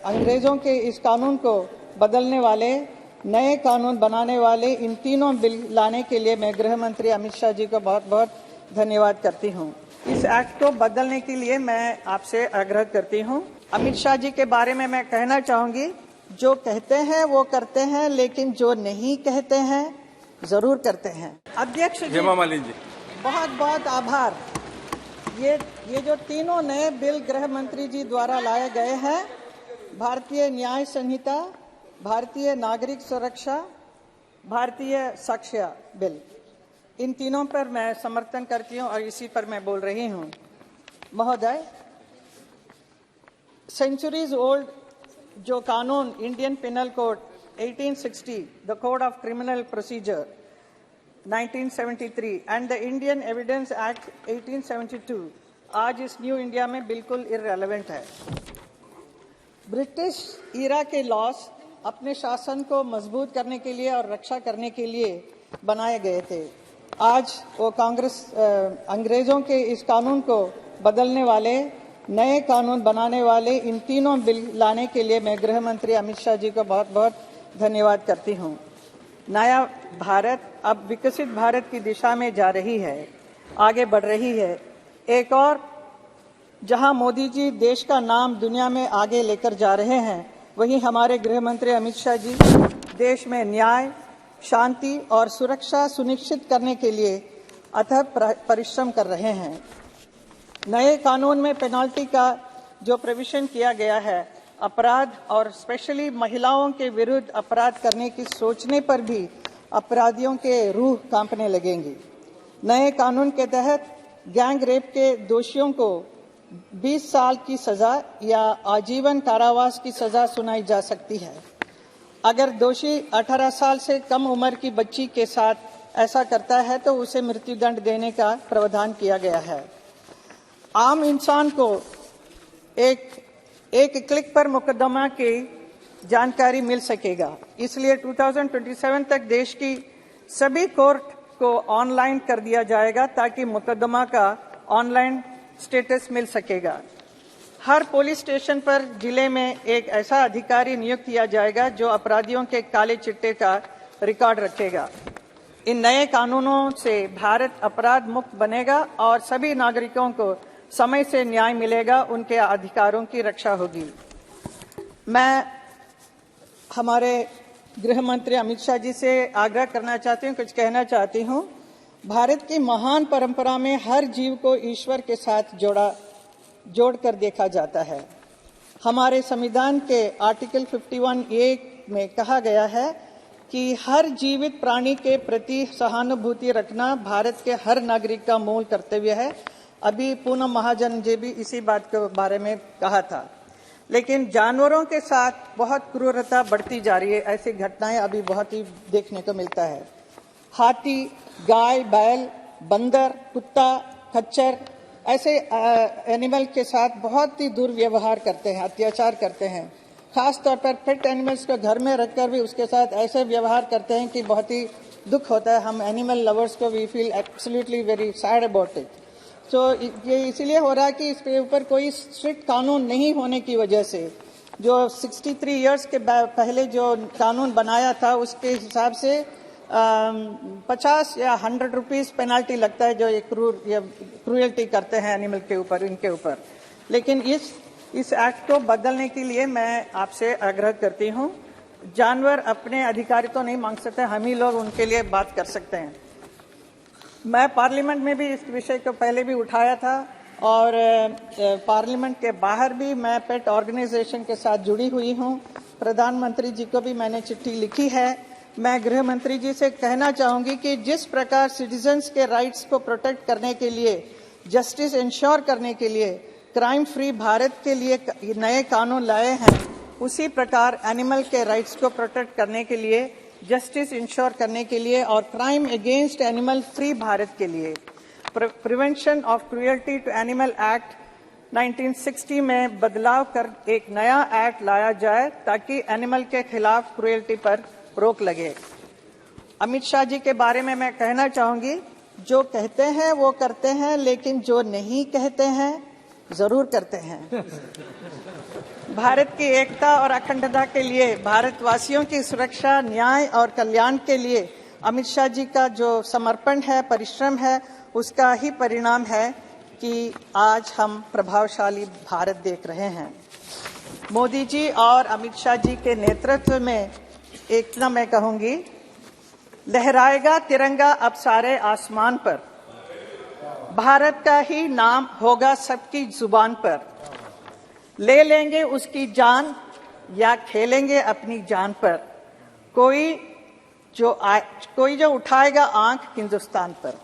अंग्रेजों के इस कानून को बदलने वाले, नए कानून बनाने वाले इन तीनों बिल लाने के लिए मैं गृह मंत्री अमित शाह जी को बहुत बहुत धन्यवाद करती हूं। इस एक्ट को बदलने के लिए मैं आपसे आग्रह करती हूं। अमित शाह जी के बारे में मैं कहना चाहूंगी, जो कहते हैं वो करते हैं, लेकिन जो नहीं कहते हैं जरूर करते हैं। अध्यक्ष जी, बहुत बहुत आभार। ये जो तीनों नए बिल गृह मंत्री जी द्वारा लाए गए हैं, भारतीय न्याय संहिता, भारतीय नागरिक सुरक्षा, भारतीय साक्ष्य बिल, इन तीनों पर मैं समर्थन करती हूं और इसी पर मैं बोल रही हूं। महोदय, सेंचुरीज ओल्ड जो कानून Indian penal code 1860, the code of criminal procedure 1973 and the Indian evidence act 1872 आज इस न्यू इंडिया में बिल्कुल इररेलेवेंट है। ब्रिटिश ईरा के लॉस अपने शासन को मजबूत करने के लिए और रक्षा करने के लिए बनाए गए थे। आज वो अंग्रेजों के इस कानून को बदलने वाले, नए कानून बनाने वाले इन तीनों बिल लाने के लिए मैं गृह मंत्री अमित शाह जी को बहुत बहुत धन्यवाद करती हूं। नया भारत अब विकसित भारत की दिशा में जा रही है, आगे बढ़ रही है। एक और जहां मोदी जी देश का नाम दुनिया में आगे लेकर जा रहे हैं, वहीं हमारे गृह मंत्री अमित शाह जी देश में न्याय, शांति और सुरक्षा सुनिश्चित करने के लिए अथक परिश्रम कर रहे हैं। नए कानून में पेनाल्टी का जो प्रोविजन किया गया है, अपराध और स्पेशली महिलाओं के विरुद्ध अपराध करने की सोचने पर भी अपराधियों के रूह कांपने लगेंगी। नए कानून के तहत गैंग रेप के दोषियों को 20 साल की सजा या आजीवन कारावास की सजा सुनाई जा सकती है। अगर दोषी 18 साल से कम उम्र की बच्ची के साथ ऐसा करता है तो उसे मृत्युदंड देने का प्रावधान किया गया है। आम इंसान को एक क्लिक पर मुकदमा की जानकारी मिल सकेगा। इसलिए 2027 तक देश की सभी कोर्ट को ऑनलाइन कर दिया जाएगा ताकि मुकदमा का ऑनलाइन स्टेटस मिल सकेगा। हर पुलिस स्टेशन पर जिले में एक ऐसा अधिकारी नियुक्त किया जाएगा जो अपराधियों के काले चिट्टे का रिकॉर्ड रखेगा। इन नए कानूनों से भारत अपराध मुक्त बनेगा और सभी नागरिकों को समय से न्याय मिलेगा, उनके अधिकारों की रक्षा होगी। मैं हमारे गृह मंत्री अमित शाह जी से आग्रह करना चाहती हूँ, कुछ कहना चाहती हूँ। भारत की महान परंपरा में हर जीव को ईश्वर के साथ जोड़कर देखा जाता है। हमारे संविधान के आर्टिकल 51A में कहा गया है कि हर जीवित प्राणी के प्रति सहानुभूति रखना भारत के हर नागरिक का मूल कर्तव्य है। अभी पूनम महाजन जी भी इसी बात के बारे में कहा था। लेकिन जानवरों के साथ बहुत क्रूरता बढ़ती जा रही है। ऐसी घटनाएं अभी बहुत ही देखने को मिलता है। हाथी, गाय, बैल, बंदर, कुत्ता, खच्चर ऐसे एनिमल के साथ बहुत ही दुर्व्यवहार करते हैं, अत्याचार करते हैं। खास तौर पर पेट एनिमल्स को घर में रखकर भी उसके साथ ऐसे व्यवहार करते हैं कि बहुत ही दुख होता है। हम एनिमल लवर्स को we feel absolutely very sad about it. तो ये इसलिए हो रहा है कि इसके ऊपर कोई स्ट्रिक्ट कानून नहीं होने की वजह से, जो 63 इयर्स के पहले जो कानून बनाया था उसके हिसाब से 50 या 100 रुपीस पेनाल्टी लगता है जो ये क्रूएल्टी करते हैं एनिमल के ऊपर, इनके ऊपर। लेकिन इस एक्ट को बदलने के लिए मैं आपसे आग्रह करती हूँ। जानवर अपने अधिकार तो नहीं मांग सकते, हम ही लोग उनके लिए बात कर सकते हैं। मैं पार्लियामेंट में भी इस विषय को पहले भी उठाया था और पार्लियामेंट के बाहर भी मैं पेट ऑर्गेनाइजेशन के साथ जुड़ी हुई हूँ। प्रधानमंत्री जी को भी मैंने चिट्ठी लिखी है। मैं गृह मंत्री जी से कहना चाहूंगी कि जिस प्रकार सिटीजन्स के राइट्स को प्रोटेक्ट करने के लिए, जस्टिस इंश्योर करने के लिए क्राइम फ्री भारत के लिए नए कानून लाए हैं, उसी प्रकार एनिमल के राइट्स को प्रोटेक्ट करने के लिए, जस्टिस इंश्योर करने के लिए और crime against animal free Bharat के लिए prevention of cruelty to animal act 1960 में बदलाव कर एक नया एक्ट लाया जाए ताकि एनिमल के खिलाफ क्रूएल्टी पर रोक लगे। अमित शाह जी के बारे में मैं कहना चाहूंगी, जो कहते हैं वो करते हैं, लेकिन जो नहीं कहते हैं जरूर करते हैं। भारत की एकता और अखंडता के लिए, भारतवासियों की सुरक्षा, न्याय और कल्याण के लिए अमित शाह जी का जो समर्पण है, परिश्रम है, उसका ही परिणाम है कि आज हम प्रभावशाली भारत देख रहे हैं। मोदी जी और अमित शाह जी के नेतृत्व में एकता मैं कहूंगी, लहराएगा तिरंगा अब सारे आसमान पर, भारत का ही नाम होगा सबकी जुबान पर, ले लेंगे उसकी जान या खेलेंगे अपनी जान पर, कोई जो उठाएगा आंख हिंदुस्तान पर।